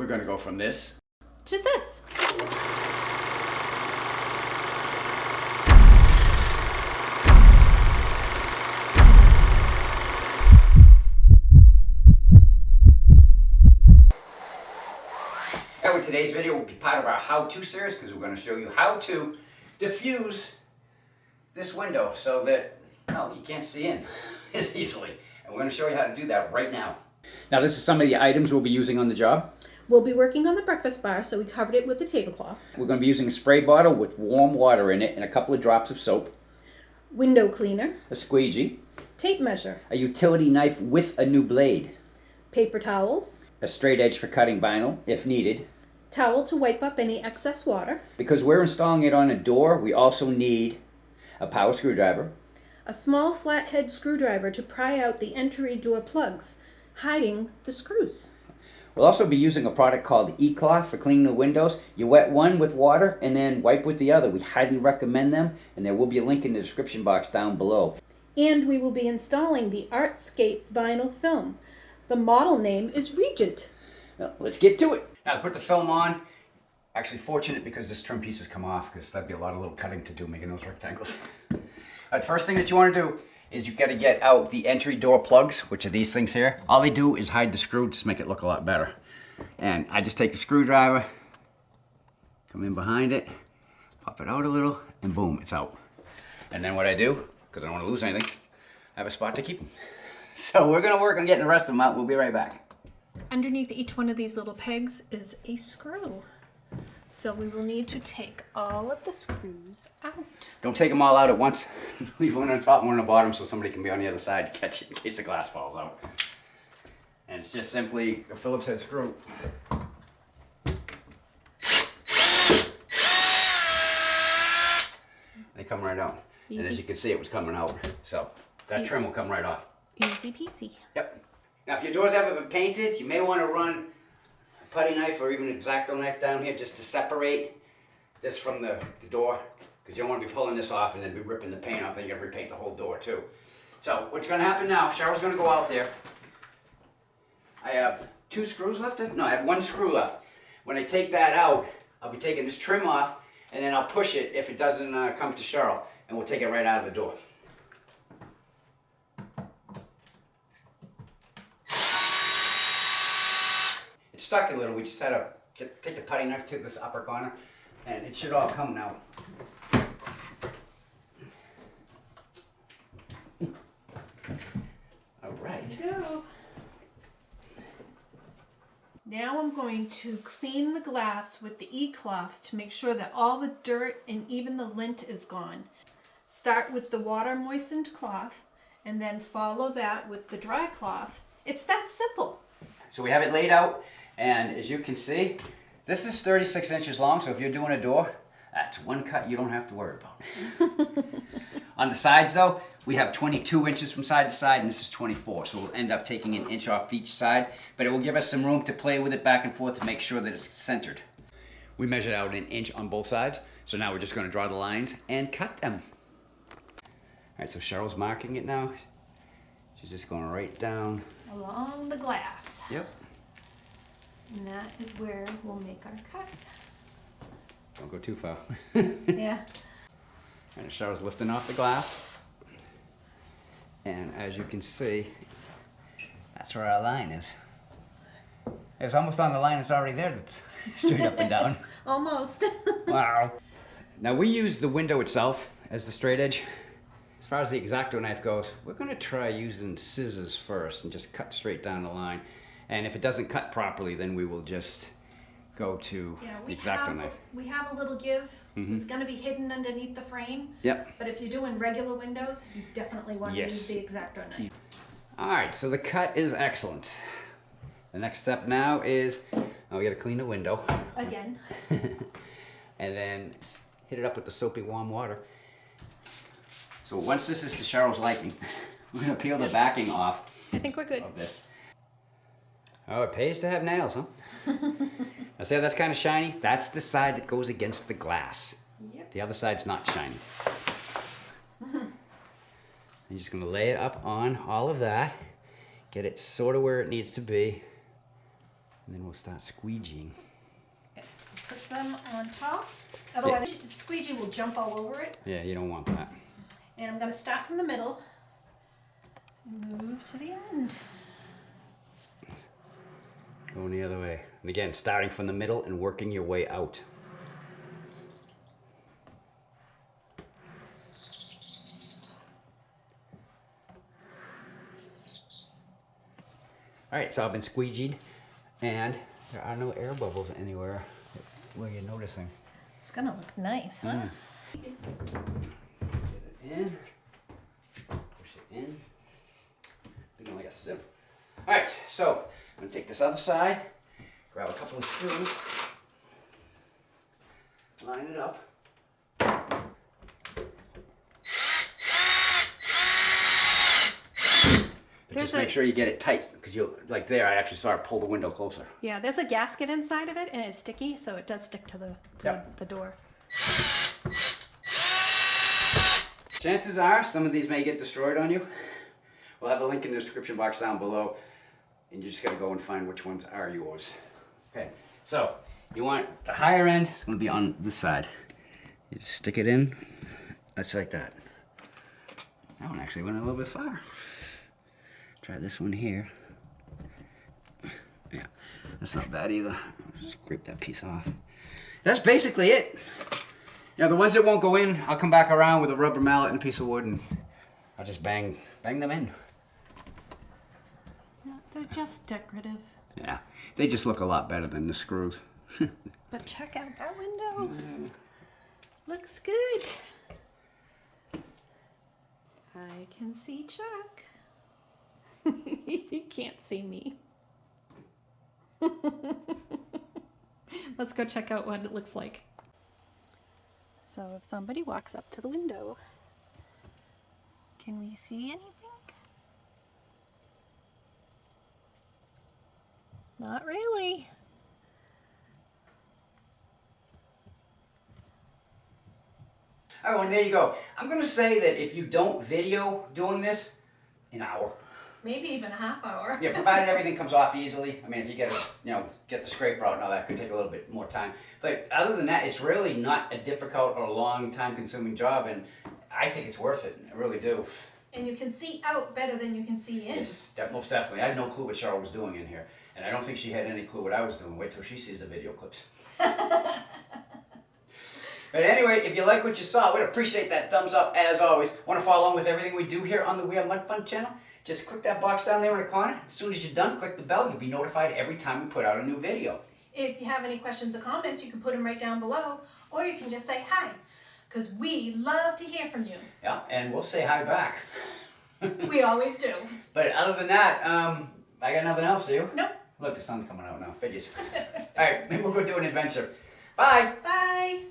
We're going to go from this to this. And today's video will be part of our how-to series because we're going to show you how to diffuse this window so that, well, you can't see in as easily. And we're going to show you how to do that right now. Now this is some of the items we'll be using on the job. We'll be working on the breakfast bar, so we covered it with the tablecloth. We're going to be using a spray bottle with warm water in it and a couple of drops of soap. Window cleaner. A squeegee. Tape measure. A utility knife with a new blade. Paper towels. A straight edge for cutting vinyl, if needed. Towel to wipe up any excess water. Because we're installing it on a door, we also need a power screwdriver. A small flathead screwdriver to pry out the entry door plugs, hiding the screws. We'll also be using a product called E-Cloth for cleaning the windows. You wet one with water and then wipe with the other. We highly recommend them, and there will be a link in the description box down below. And we will be installing the Artscape vinyl film. The model name is Regent. Well, let's get to it. Now to put the film on, actually fortunate because this trim piece has come off because that'd be a lot of little cutting to do making those rectangles. The first thing that you want to do is you've got to get out the entry door plugs, which are these things here. All they do is hide the screw, just make it look a lot better. And I just take the screwdriver, come in behind it, pop it out a little, and boom, it's out. And then what I do, because I don't want to lose anything, I have a spot to keep them. So we're going to work on getting the rest of them out. We'll be right back. Underneath each one of these little pegs is a screw. So we will need to take all of the screws out. Don't take them all out at once. Leave one on the top, one on the bottom so somebody can be on the other side to catch it in case the glass falls out. And it's just simply a Phillips head screw. They come right out. Easy. And as you can see, it was coming out. So that trim will come right off. Easy peasy. Yep. Now if your doors haven't been painted, you may want to run a putty knife or even an X-Acto knife down here just to separate this from the door, because you don't want to be pulling this off and then be ripping the paint off and you're going to repaint the whole door too. So what's going to happen now, Cheryl's going to go out there. I have 2 screws left? No, I have 1 screw left. When I take that out, I'll be taking this trim off and then I'll push it if it doesn't come to Cheryl, and we'll take it right out of the door. Stuck a little, we just had to take the putty knife to this upper corner and it should all come now. All right. Go. Now I'm going to clean the glass with the E-Cloth to make sure that all the dirt and even the lint is gone. Start with the water moistened cloth and then follow that with the dry cloth. It's that simple. So we have it laid out. And as you can see, this is 36 inches long, so if you're doing a door, that's one cut you don't have to worry about. On the sides though, we have 22 inches from side to side, and this is 24, so we'll end up taking an inch off each side, but it will give us some room to play with it back and forth to make sure that it's centered. We measured out an inch on both sides, so now we're just going to draw the lines and cut them. All right, so Cheryl's marking it now. She's just going right down. Along the glass. Yep. And that is where we'll make our cut. Don't go too far. Yeah. And Cheryl's lifting off the glass. And as you can see, that's where our line is. It's almost on the line that's already there. That's straight up and down. Almost. Wow. Now we use the window itself as the straight edge. As far as the X-Acto knife goes, we're going to try using scissors first and just cut straight down the line. And if it doesn't cut properly, then we will just go to the X-Acto knife. We have a little give. It's going to be hidden underneath the frame. Yep. But if you're doing regular windows, you definitely want to use the X-Acto knife. All right, so the cut is excellent. The next step now is, we got to clean the window. Again. And then hit it up with the soapy warm water. So once this is to Cheryl's liking, we're going to peel the backing off. I think we're good. Of this. Oh, it pays to have nails, huh? Now see how that's kind of shiny? That's the side that goes against the glass. Yep. The other side's not shiny. You're just going to lay it up on all of that. Get it sort of where it needs to be. And then we'll start squeegeeing. Okay. Put some on top. Otherwise, the squeegee will jump all over it. Yeah, you don't want that. And I'm going to start from the middle and move to the end. Going the other way. And again, starting from the middle and working your way out. Alright, so I've been squeegeed, and there are no air bubbles anywhere where you're noticing. It's gonna look nice, huh? Get it in, push it in, looking like a sieve. Alright, so I'm gonna take this other side, grab a couple of screws, line it up. Just make sure you get it tight, because you'll, like there, I actually saw it pull the window closer. Yeah, there's a gasket inside of it, and it's sticky, so it does stick to the door. Chances are some of these may get destroyed on you. We'll have a link in the description box down below, and you just gotta go and find which ones are yours. Okay, so you want the higher end, it's gonna be on this side. You just stick it in, that's like that. That one actually went a little bit far. Try this one here. Yeah, that's not bad either. Just scrape that piece off. That's basically it. You know, the ones that won't go in, I'll come back around with a rubber mallet and a piece of wood, and I'll just bang them in. Yeah, they're just decorative. Yeah, they just look a lot better than the screws. But check out that window. Looks good. I can see Chuck. He can't see me. Let's go check out what it looks like. So if somebody walks up to the window, can we see anything? Not really. All right, well, there you go. I'm gonna say that if you don't video doing this, an hour. Maybe even a half hour. Yeah, provided everything comes off easily. I mean, if you get get the scraper out and all that, could take a little bit more time. But other than that, it's really not a difficult or long time consuming job, and I think it's worth it. I really do. And you can see out better than you can see in. Yes, most definitely. I had no clue what Cheryl was doing in here, and I don't think she had any clue what I was doing. Wait till she sees the video clips. But anyway, if you like what you saw, we'd appreciate that thumbs up as always. Want to follow along with everything we do here on the We Are Mud Fun channel? Just click that box down there in the corner. As soon as you're done, click the bell. You'll be notified every time we put out a new video. If you have any questions or comments, you can put them right down below, or you can just say hi, because we love to hear from you. Yeah, and we'll say hi back. We always do. But other than that, I got nothing else, do you? Nope. Look, the sun's coming out now. Figures. All right, maybe we'll go do an adventure. Bye. Bye.